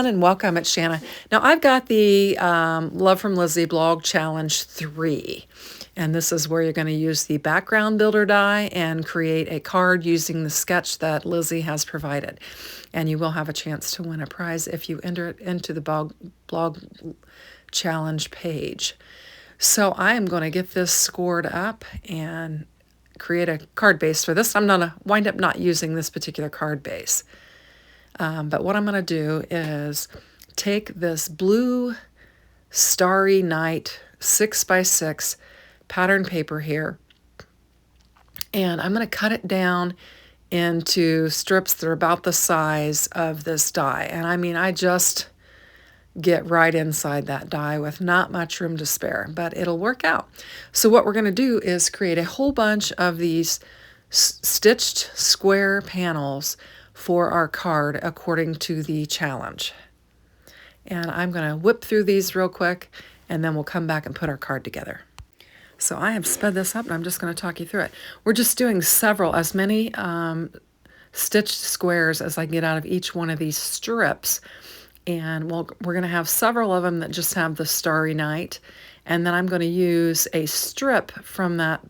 everyone, and welcome. It's Shanna. Now, I've got the Love from Lizi Blog Challenge 3, and this is where you're going to use the background builder die and create a card using the sketch that Lizi has provided. And you will have a chance to win a prize if you enter it into the blog challenge page. So I am going to get this scored up and create a card base for this. I'm going to wind up not using this particular card base. But what I'm going to do is take this blue Starry Night 6x6 pattern paper here, and I'm going to cut it down into strips that are about the size of this die. And I mean, I just get right inside that die with not much room to spare, but it'll work out. So what we're going to do is create a whole bunch of these stitched square panels for our card according to the challenge. And I'm going to whip through these real quick, and then we'll come back and put our card together. So I have sped this up, and I'm just going to talk you through it. We're just doing as many stitched squares as I can get out of each one of these strips. And we're going to have several of them that just have the Starry Night. And then I'm going to use a strip from that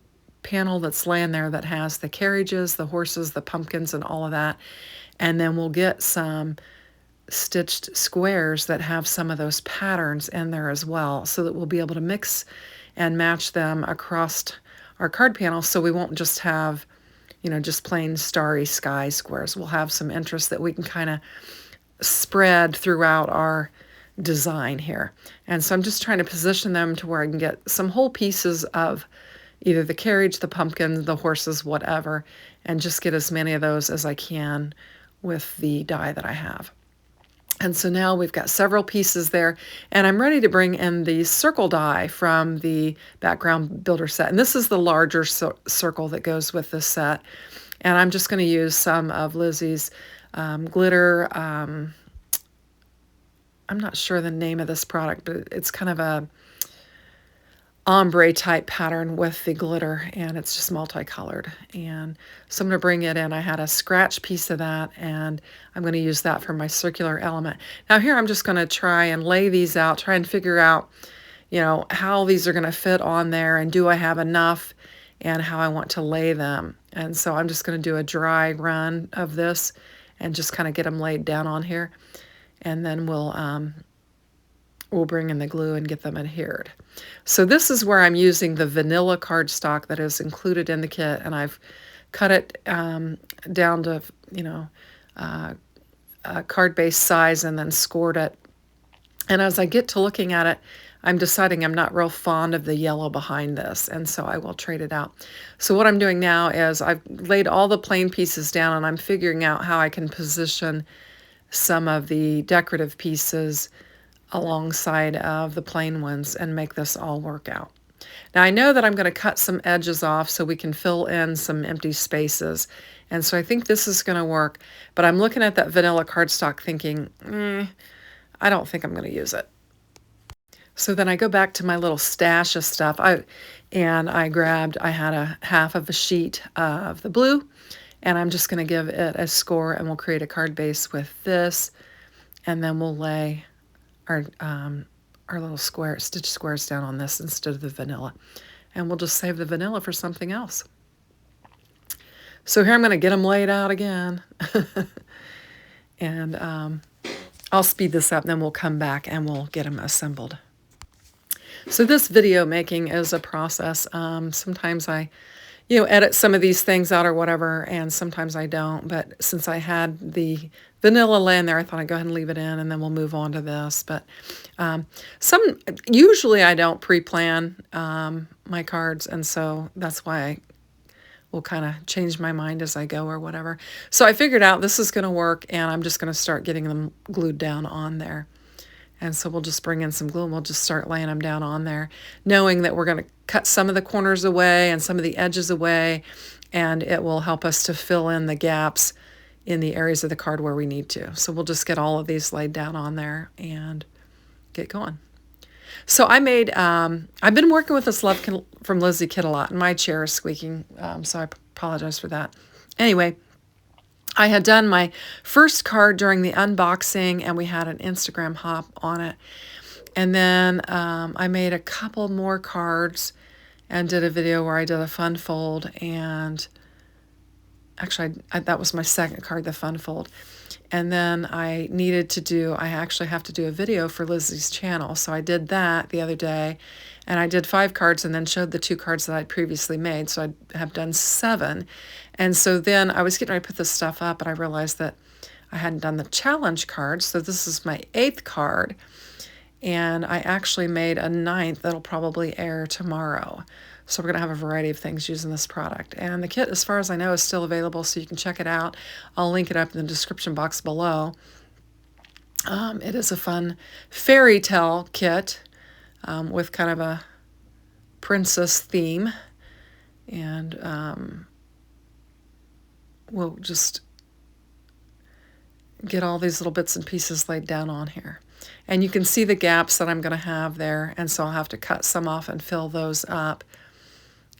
panel that's laying there that has the carriages, the horses, the pumpkins, and all of that. And then we'll get some stitched squares that have some of those patterns in there as well, so that we'll be able to mix and match them across our card panel, so we won't just have, just plain starry sky squares. We'll have some interest that we can kind of spread throughout our design here. And so I'm just trying to position them to where I can get some whole pieces of either the carriage, the pumpkin, the horses, whatever, and just get as many of those as I can with the die that I have. And so now we've got several pieces there, and I'm ready to bring in the circle die from the background builder set. And this is the larger circle that goes with this set. And I'm just going to use some of Lizi's glitter. I'm not sure the name of this product, but it's kind of a ombre type pattern with the glitter, and it's just multicolored. And so I'm going to bring it in. I had a scratch piece of that, and I'm going to use that for my circular element. Now here I'm just going to try and lay these out, try and figure out, how these are going to fit on there, and do I have enough, and how I want to lay them. And so I'm just going to do a dry run of this and just kind of get them laid down on here, and then we'll bring in the glue and get them adhered. So this is where I'm using the vanilla cardstock that is included in the kit, and I've cut it down to, a card base size and then scored it. And as I get to looking at it, I'm deciding I'm not real fond of the yellow behind this, and so I will trade it out. So what I'm doing now is I've laid all the plain pieces down, and I'm figuring out how I can position some of the decorative pieces alongside of the plain ones and make this all work out. Now I know that I'm going to cut some edges off so we can fill in some empty spaces, and so I think this is going to work, but I'm looking at that vanilla cardstock thinking, I don't think I'm going to use it. So then I go back to my little stash of stuff, and I had a half of a sheet of the blue, and I'm just going to give it a score, and we'll create a card base with this, and then we'll lay our little stitch squares down on this instead of the vanilla. And we'll just save the vanilla for something else. So here I'm going to get them laid out again. And I'll speed this up, and then we'll come back and we'll get them assembled. So this video making is a process. Sometimes I edit some of these things out or whatever, and sometimes I don't. But since I had the vanilla laying there, I thought I'd go ahead and leave it in, and then we'll move on to this. But usually I don't pre-plan my cards, and so that's why I will kind of change my mind as I go or whatever. So I figured out this is going to work, and I'm just going to start getting them glued down on there. And so we'll just bring in some glue, and we'll just start laying them down on there, knowing that we're going to cut some of the corners away and some of the edges away, and it will help us to fill in the gaps in the areas of the card where we need to. So we'll just get all of these laid down on there and get going. So I made, I've been working with this Love from Lizi kit a lot, and my chair is squeaking, so I apologize for that. Anyway, I had done my first card during the unboxing, and we had an Instagram hop on it. And then I made a couple more cards and did a video where I did a fun fold, and actually that was my second card, the fun fold. And then I actually have to do a video for Lizi's channel. So I did that the other day, and I did 5 cards and then showed the 2 cards that I'd previously made. So I have done 7. And so then I was getting ready to put this stuff up, and I realized that I hadn't done the challenge card. So this is my 8th card, and I actually made a 9th that'll probably air tomorrow. So we're going to have a variety of things using this product. And the kit, as far as I know, is still available, so you can check it out. I'll link it up in the description box below. It is a fun fairy tale kit with kind of a princess theme. And we'll just get all these little bits and pieces laid down on here. And you can see the gaps that I'm going to have there, and so I'll have to cut some off and fill those up.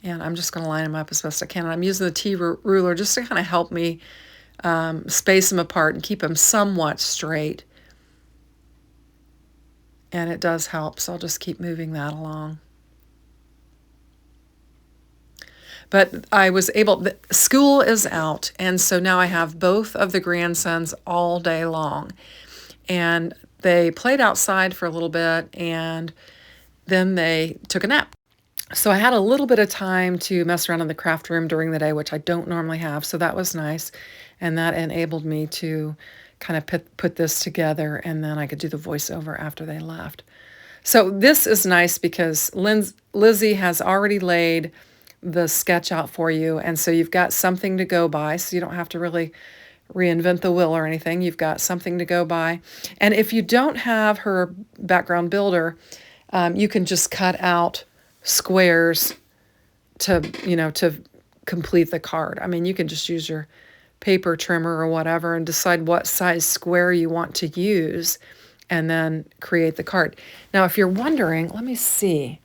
And I'm just going to line them up as best I can. And I'm using the T-ruler just to kind of help me space them apart and keep them somewhat straight. And it does help, so I'll just keep moving that along. But I was able, school is out, and so now I have both of the grandsons all day long. And they played outside for a little bit, and then they took a nap. So I had a little bit of time to mess around in the craft room during the day, which I don't normally have, so that was nice. And that enabled me to kind of put this together, and then I could do the voiceover after they left. So this is nice because Lizi has already laid the sketch out for you, and so you've got something to go by, so you don't have to really reinvent the wheel or anything. You've got something to go by. And if you don't have her background builder, you can just cut out squares to complete the card. I mean, you can just use your paper trimmer or whatever and decide what size square you want to use and then create the card. Now, if you're wondering, let me see.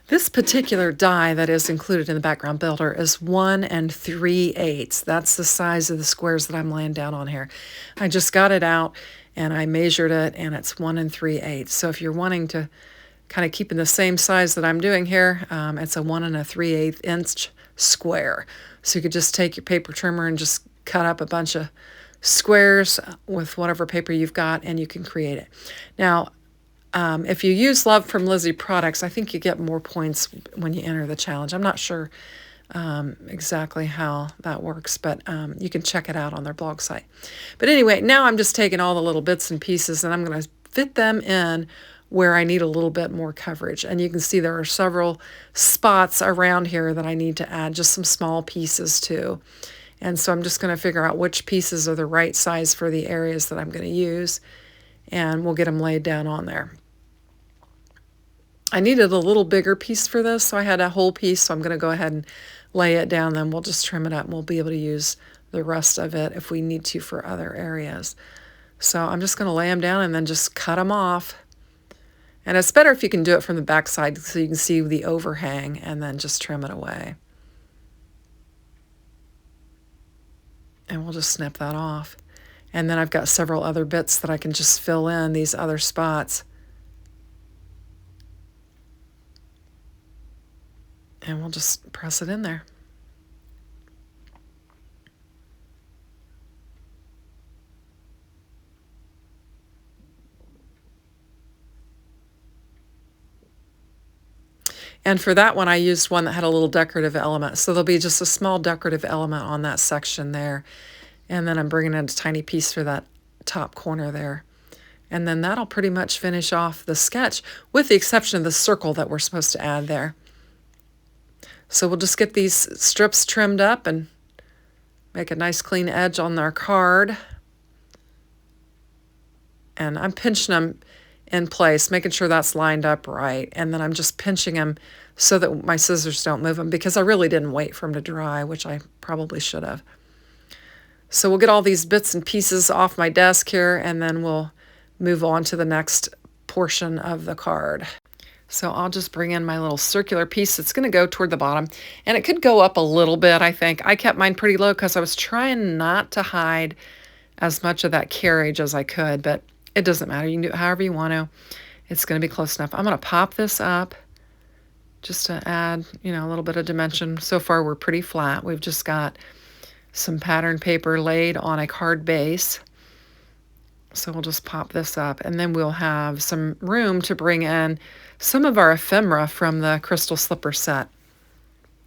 This particular die that is included in the background builder is 1 3/8. That's the size of the squares that I'm laying down on here. I just got it out and I measured it, and it's 1 3/8. So if you're wanting to kind of keep in the same size that I'm doing here, it's a 1 3/8 inch square. So you could just take your paper trimmer and just cut up a bunch of squares with whatever paper you've got, and you can create it. Now, if you use Love from Lizi products, I think you get more points when you enter the challenge. I'm not sure exactly how that works, but you can check it out on their blog site. But anyway, now I'm just taking all the little bits and pieces, and I'm going to fit them in where I need a little bit more coverage. And you can see there are several spots around here that I need to add just some small pieces to. And so I'm just going to figure out which pieces are the right size for the areas that I'm going to use, and we'll get them laid down on there. I needed a little bigger piece for this, so I had a whole piece, so I'm going to go ahead and lay it down, then we'll just trim it up, and we'll be able to use the rest of it if we need to for other areas. So I'm just going to lay them down and then just cut them off. And it's better if you can do it from the back side so you can see the overhang and then just trim it away. And we'll just snip that off. And then I've got several other bits that I can just fill in these other spots. And we'll just press it in there. And for that one, I used one that had a little decorative element. So there'll be just a small decorative element on that section there. And then I'm bringing in a tiny piece for that top corner there. And then that'll pretty much finish off the sketch, with the exception of the circle that we're supposed to add there. So we'll just get these strips trimmed up and make a nice clean edge on our card. And I'm pinching them in place, making sure that's lined up right. And then I'm just pinching them so that my scissors don't move them, because I really didn't wait for them to dry, which I probably should have. So we'll get all these bits and pieces off my desk here, and then we'll move on to the next portion of the card. So I'll just bring in my little circular piece that's going to go toward the bottom. And it could go up a little bit, I think. I kept mine pretty low because I was trying not to hide as much of that carriage as I could, but it doesn't matter. You can do it however you want to. It's going to be close enough. I'm going to pop this up just to add, a little bit of dimension. So far, we're pretty flat. We've just got some pattern paper laid on a card base. So we'll just pop this up, and then we'll have some room to bring in some of our ephemera from the crystal slipper set.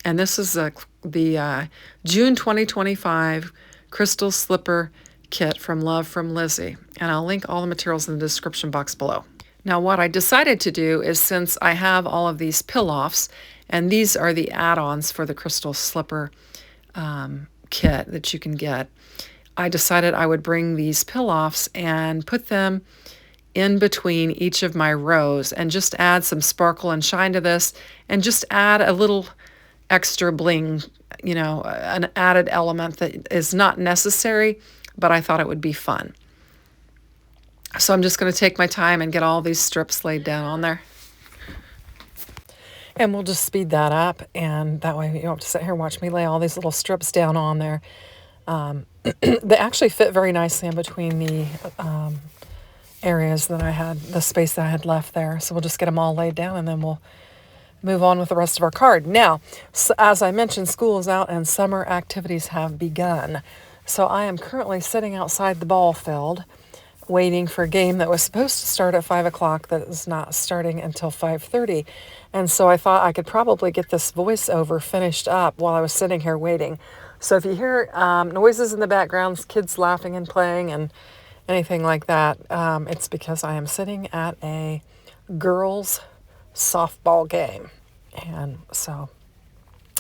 And this is the June 2025 crystal slipper kit from Love from Lizi. And I'll link all the materials in the description box below. Now what I decided to do is, since I have all of these pill-offs, and these are the add-ons for the crystal slipper kit that you can get, I decided I would bring these pill-offs and put them in between each of my rows and just add some sparkle and shine to this, and just add a little extra bling, an added element that is not necessary, but I thought it would be fun. So I'm just going to take my time and get all these strips laid down on there. And we'll just speed that up, and that way you don't have to sit here and watch me lay all these little strips down on there. They actually fit very nicely in between the areas that I had, the space that I had left there. So we'll just get them all laid down, and then we'll move on with the rest of our card. Now, so as I mentioned, school is out and summer activities have begun. So I am currently sitting outside the ball field waiting for a game that was supposed to start at 5 o'clock that is not starting until 5:30. And so I thought I could probably get this voiceover finished up while I was sitting here waiting. So if you hear noises in the background, kids laughing and playing and anything like that, it's because I am sitting at a girls' softball game. And so,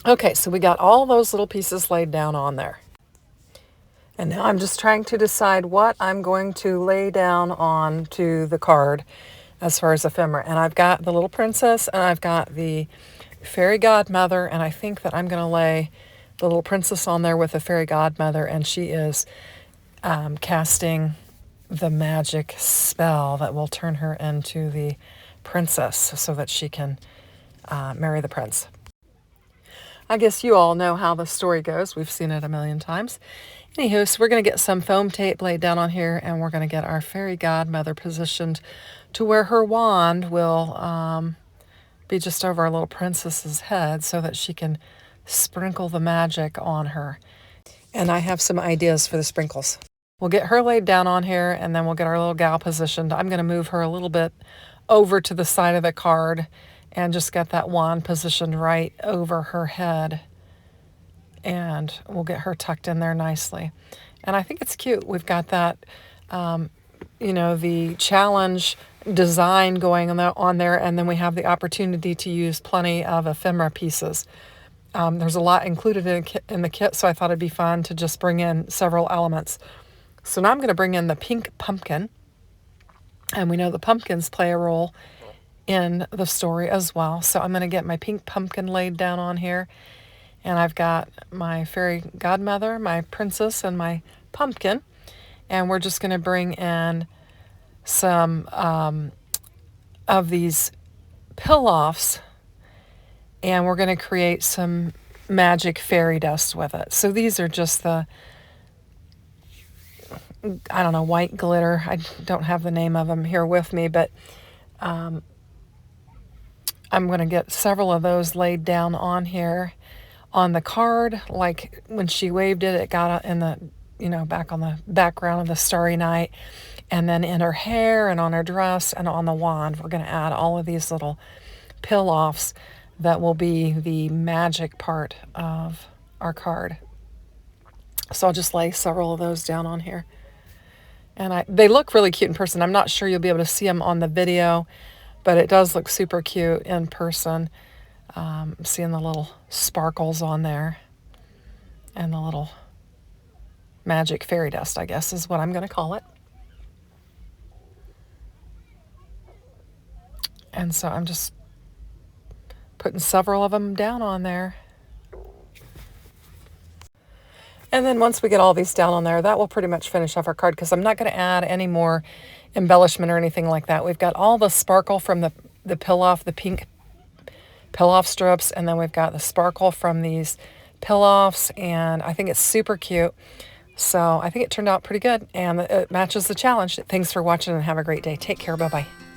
okay, so we got all those little pieces laid down on there. And now I'm just trying to decide what I'm going to lay down on to the card as far as ephemera. And I've got the little princess, and I've got the fairy godmother, and I think that I'm going to lay the little princess on there with the fairy godmother, and she is casting the magic spell that will turn her into the princess so that she can marry the prince. I guess you all know how the story goes. We've seen it a million times. Anywho, so we're going to get some foam tape laid down on here, and we're going to get our fairy godmother positioned to where her wand will be just over our little princess's head so that she can sprinkle the magic on her. And I have some ideas for the sprinkles. We'll get her laid down on here, and then we'll get our little gal positioned. I'm going to move her a little bit over to the side of the card and just get that wand positioned right over her head. And we'll get her tucked in there nicely. And I think it's cute. We've got that, the challenge design going on there, and then we have the opportunity to use plenty of ephemera pieces. There's a lot included in the kit, so I thought it'd be fun to just bring in several elements. So now I'm going to bring in the pink pumpkin, and we know the pumpkins play a role in the story as well. So I'm going to get my pink pumpkin laid down on here. And I've got my fairy godmother, my princess, and my pumpkin. And we're just going to bring in some of these pill-offs, and we're going to create some magic fairy dust with it. So these are just the, white glitter. I don't have the name of them here with me, but I'm going to get several of those laid down on here. On the card, like when she waved it, it got in the, back on the background of the starry night. And then in her hair and on her dress and on the wand, we're going to add all of these little pill-offs that will be the magic part of our card. So I'll just lay several of those down on here. And they look really cute in person. I'm not sure you'll be able to see them on the video, but it does look super cute in person. Seeing the little sparkles on there and the little magic fairy dust, I guess is what I'm going to call it. And so I'm just putting several of them down on there. And then once we get all these down on there, that will pretty much finish off our card, because I'm not going to add any more embellishment or anything like that. We've got all the sparkle from the the pill-off, the pink pill-off strips, and then we've got the sparkle from these pill-offs, and I think it's super cute. So I think it turned out pretty good, and it matches the challenge. Thanks for watching, and have a great day. Take care. Bye-bye.